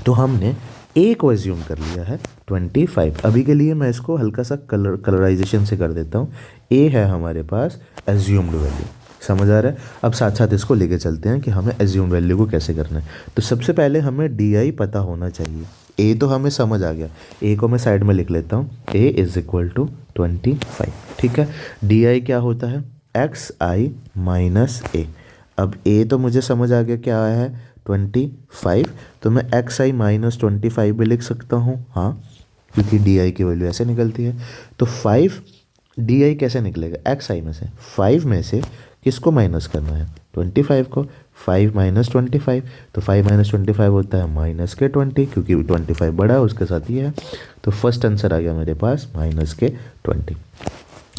तो हमने ए को एज्यूम कर लिया है 25। अभी के लिए मैं इसको हल्का सा कलराइजेशन से कर देता हूँ। ए है हमारे पास एज्यूम्ड वैल्यू, समझ आ रहा है? अब साथ साथ इसको लेके चलते हैं कि हमें एज्यूम्ड वैल्यू को कैसे करना है। तो सबसे पहले हमें डी आई पता होना चाहिए। ए तो हमें समझ आ गया, ए को मैं साइड में लिख लेता हूँ। ए इज इक्वल टू 25। ठीक है, डी आई क्या होता है? एक्स आई माइनस ए। अब ए तो मुझे समझ आ गया क्या आया है 25, तो मैं एक्स आई माइनस 25 भी लिख सकता हूँ, हाँ, क्योंकि डी आई की वैल्यू ऐसे निकलती है। तो 5 डी आई कैसे निकलेगा? एक्स आई में से 5 में से किसको माइनस करना है? 25 को। 5 माइनस 25, तो 5 माइनस 25 होता है माइनस के 20, क्योंकि 25 बड़ा है उसके साथ ही है। तो फर्स्ट आंसर आ गया मेरे पास माइनस के 20।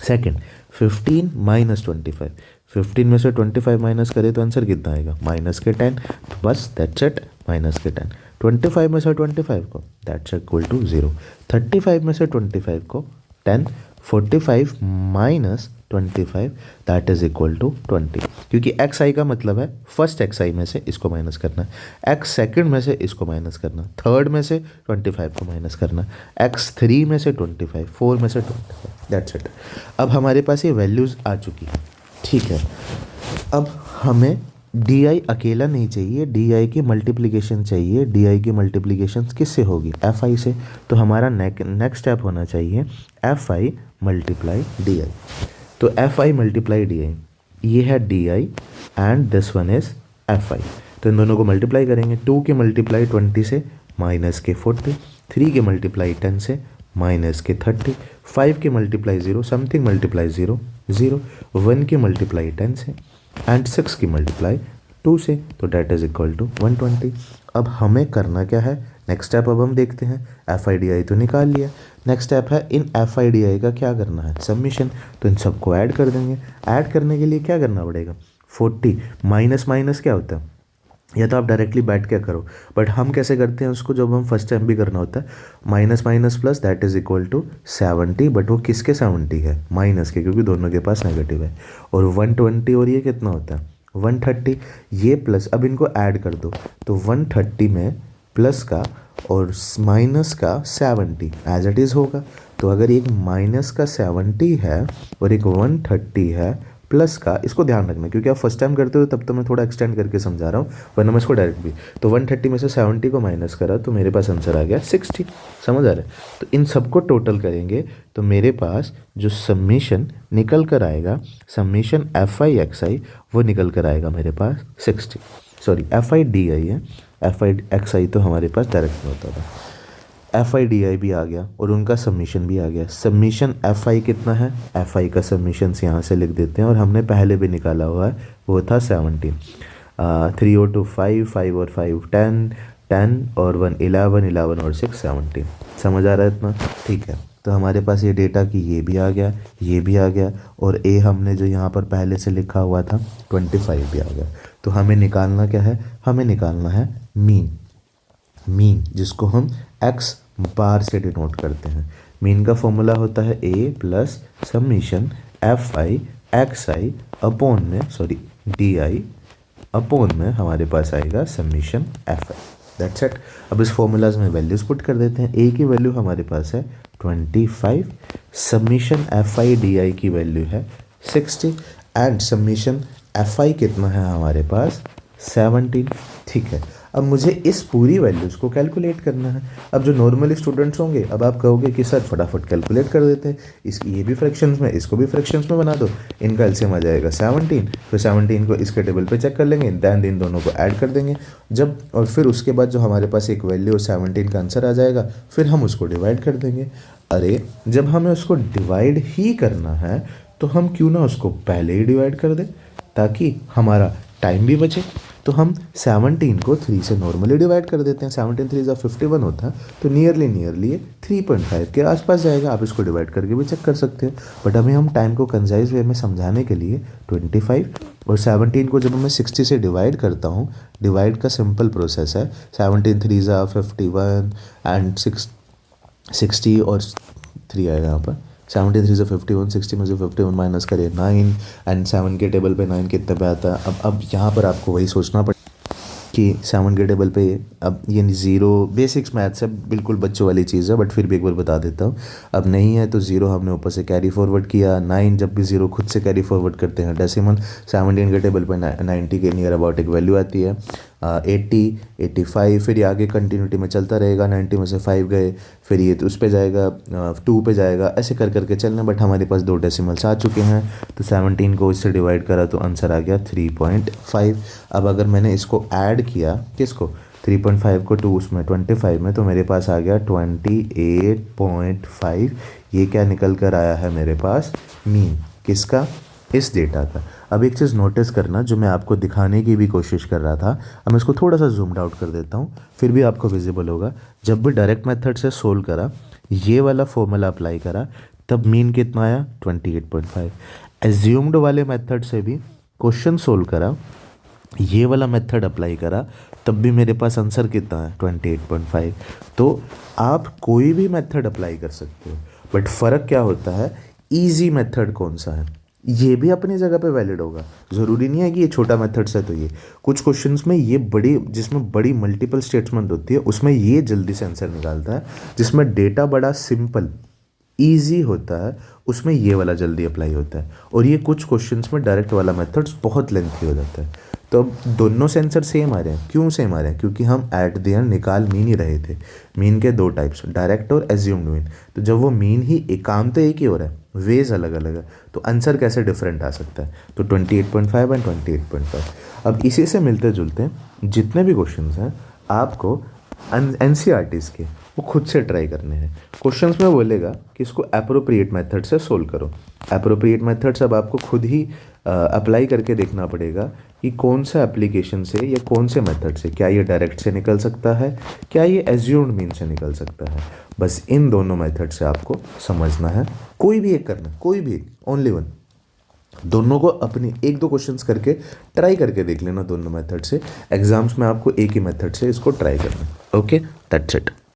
सेकेंड, 15 माइनस 25, 15 में से 25 माइनस करें तो आंसर कितना आएगा? माइनस के 10। तो बस दैट्स इट, माइनस के 10। 25 में से 25 को, दैट्स इक्वल टू 0। 35 में से 25 को 10, 45 minus 25 that is equal to 20, क्योंकि एक्स आई का मतलब है फर्स्ट एक्स आई में से इसको माइनस करना, एक्स सेकंड में से इसको माइनस करना, थर्ड में से 25 को माइनस करना, एक्स 3 में से 25, 4 में से 25, दैट्स इट। अब हमारे पास ये वैल्यूज़ आ चुकी है। ठीक है, अब हमें डी आई अकेला नहीं चाहिए, डी आई की मल्टीप्लिकेशन चाहिए। डी आई की मल्टीप्लिकेशन किससे होगी? एफ आई से। तो हमारा नेक्स्ट स्टेप होना चाहिए F I multiply D I. तो F I multiply D I, ये है D I and this one is F I. तो इन दोनों को मल्टीप्लाई करेंगे। 2 के मल्टीप्लाई 20 से माइनस के 40, 3 के मल्टीप्लाई 10 से माइनस के 30, 5 के मल्टीप्लाई 0, समथिंग मल्टीप्लाई 0 0, 1 के मल्टीप्लाई 10 से एंड 6 की मल्टीप्लाई 2 से, तो डेट इज इक्वल टू 120। अब हमें करना क्या है? नेक्स्ट स्टेप अब हम देखते हैं। एफ आई डी आई तो निकाल लिया, नेक्स्ट स्टेप है in F I D I का क्या करना है? सबमिशन। तो इन सबको ऐड कर देंगे। ऐड करने के लिए क्या करना पड़ेगा? 40 माइनस माइनस क्या होता है? या तो आप डायरेक्टली बैठ के करो, बट हम कैसे करते हैं उसको, जब हम फर्स्ट टाइम भी करना होता है, minus minus plus that is equal to 70, but वो किसके 70 है? माइनस के, क्योंकि दोनों के पास नेगेटिव है। और 120 और ये कितना होता है? 130। ये प्लस, अब इनको ऐड कर दो, तो 130 में प्लस का और माइनस का 70 एज इट इज़ होगा। तो अगर एक माइनस का 70 है और एक 130 है प्लस का, इसको ध्यान रखना क्योंकि आप फर्स्ट टाइम करते हो तब तो मैं थोड़ा एक्सटेंड करके समझा रहा हूँ, वरना मैं इसको डायरेक्ट भी। तो 130 में से 70 को माइनस करा तो मेरे पास आंसर आ गया 60। समझ आ रहा है? तो इन सबको टोटल करेंगे तो मेरे पास जो समीशन निकल कर आएगा, समीशन एफ आई एक्स आई, वो निकल कर आएगा मेरे पास 60। Sorry, F I D I है, एफ आई एक्स आई तो हमारे पास डायरेक्ट में होता था। एफ आई डी आई भी आ गया और उनका सबमिशन भी आ गया। सबमिशन एफ आई कितना है, एफ आई का सबमिशन यहाँ से लिख देते हैं, और हमने पहले भी निकाला हुआ है, वो था 17। 3 और 2 5, 5 और 5 10, 10 और 1 11, 11 और 6 17। समझ आ रहा है इतना? ठीक है, तो हमारे पास ये डेटा कि ये भी आ गया, ये भी आ गया, और ए हमने जो यहाँ पर पहले से लिखा हुआ था 25 भी आ गया। तो हमें निकालना क्या है, हमें निकालना है मीन। मीन जिसको हम एक्स बार से डिनोट करते हैं। मीन का फॉर्मूला होता है A plus summation F I X I upon में, सॉरी डी आई अपॉन में हमारे पास आएगा summation F I. That's it. अब इस फॉर्मूलाज में वैल्यूज पुट कर देते हैं। ए की वैल्यू हमारे पास है 25, summation F I D I की वैल्यू है 60, एंड समीशन एफ आई कितना है हमारे पास 17। ठीक है, अब मुझे इस पूरी वैल्यूज़ को कैलकुलेट करना है। अब जो नॉर्मल स्टूडेंट्स होंगे, अब आप कहोगे कि सर फटाफट कैलकुलेट कर देते हैं, इसकी ये भी फ्रैक्शंस में, इसको भी फ्रैक्शंस में बना दो, इनका एलसीएम आ जाएगा 17, फिर 17 को इसके टेबल पे चेक कर लेंगे, दैन इन दोनों को ऐड कर देंगे जब, और फिर उसके बाद जो हमारे पास एक वैल्यू 17 का आंसर आ जाएगा, फिर हम उसको डिवाइड कर देंगे। अरे जब हमें उसको डिवाइड ही करना है तो हम क्यों ना उसको पहले ही डिवाइड कर दें, ताकि हमारा टाइम भी बचे। तो हम 17 को 3 से नॉर्मली डिवाइड कर देते हैं। 17 3 51 होता है, तो नियरली 3.5 के आसपास जाएगा। आप इसको डिवाइड करके भी चेक कर सकते हैं, बट अभी हम टाइम को कंजाइज वे में समझाने के लिए 25 और 17 को जब मैं 60 से डिवाइड करता हूँ, डिवाइड का सिंपल प्रोसेस है, 17 3 51 एंड 60 और 3 आएगा यहाँ पर, 17 3 51, 60 में से 51 माइनस करिए 9, एंड 7 के टेबल पे 9 कितने पे आता है। अब यहाँ पर आपको वही सोचना पड़ेगा कि 7 के टेबल पे अब ये 0, बेसिक्स मैथ्स है, बिल्कुल बच्चों वाली चीज़ है, बट फिर भी एक बार बता देता हूँ। अब नहीं है तो 0 हमने ऊपर से कैरी फॉरवर्ड किया, 9 जब भी 0 खुद से कैरी फॉरवर्ड करते हैं डेसिमल, 17 के टेबल पे 90 के नियर अबाउट एक वैल्यू आती है, 80 85, फिर ये आगे कंटिन्यूटी में चलता रहेगा, 90 में से 5 गए, फिर ये तो उस पे जाएगा 2 पे जाएगा, ऐसे कर करके चलना। बट हमारे पास 2 डेसिमल्स आ चुके हैं, तो 17 को इससे डिवाइड करा तो आंसर आ गया 3.5। अब अगर मैंने इसको ऐड किया, किसको, 3.5 को 2 उसमें 25 में, तो मेरे पास आ गया 28.5। ये क्या निकल कर आया है मेरे पास, मीन किसका, इस डेटा का। अब एक चीज़ नोटिस करना, जो मैं आपको दिखाने की भी कोशिश कर रहा था, अब मैं इसको थोड़ा सा जूम्ड आउट कर देता हूँ, फिर भी आपको विजिबल होगा। जब भी डायरेक्ट मेथड से सोल्व करा, ये वाला फॉर्मूला अप्लाई करा, तब मीन कितना आया 28.5। एज्यूम्ड वाले मेथड से भी क्वेश्चन सोल्व करा, ये वाला मेथड अप्लाई करा, तब भी मेरे पास आंसर कितना है 28.5। तो आप कोई भी मेथड अप्लाई कर सकते हो, बट फ़र्क क्या होता है, ईजी मेथड कौन सा है, ये भी अपनी जगह पे वैलिड होगा। ज़रूरी नहीं है कि ये छोटा मेथड्स है तो ये, कुछ क्वेश्चंस में ये बड़ी, जिसमें बड़ी मल्टीपल स्टेटमेंट होती है, उसमें ये जल्दी से आंसर निकालता है। जिसमें डेटा बड़ा सिंपल ईजी होता है, उसमें ये वाला जल्दी अप्लाई होता है। और ये कुछ क्वेश्चंस में डायरेक्ट वाला मेथड्स बहुत लेंथी हो जाता है। तो अब दोनों से आंसर सेम आ रहे हैं, क्यों सेम आ रहे हैं, क्योंकि हम एट द एंड निकाल मीन ही रहे थे। मीन के 2 टाइप्स, डायरेक्ट और एज्यूम्ड मीन। तो जब वो मीन ही, एक काम तो एक ही हो रहा है, वेज अलग अलग है, तो आंसर कैसे डिफरेंट आ सकता है। तो 28.5 एंड 28.5। अब इसी से मिलते जुलते जितने भी क्वेश्चन हैं आपको NCERTs के, वो खुद से ट्राई करने हैं। क्वेश्चंस में बोलेगा कि इसको एप्रोप्रिएट मेथड से सोल्व करो। एप्रोप्रिएट मेथड्स अब आपको खुद ही अप्लाई करके देखना पड़ेगा कि कौन सा एप्लीकेशन से या कौन से मेथड से, क्या ये डायरेक्ट से निकल सकता है, क्या ये एज्यूम्ड मीन से निकल सकता है। बस इन दोनों मेथड से आपको समझना है, कोई भी एक करना, कोई भी, ओनली वन। दोनों को अपनी 1-2 क्वेश्चंस करके ट्राई करके देख लेना दोनों मेथड से। एग्जाम्स में आपको एक ही मेथड से इसको ट्राई करना। Okay, that's it.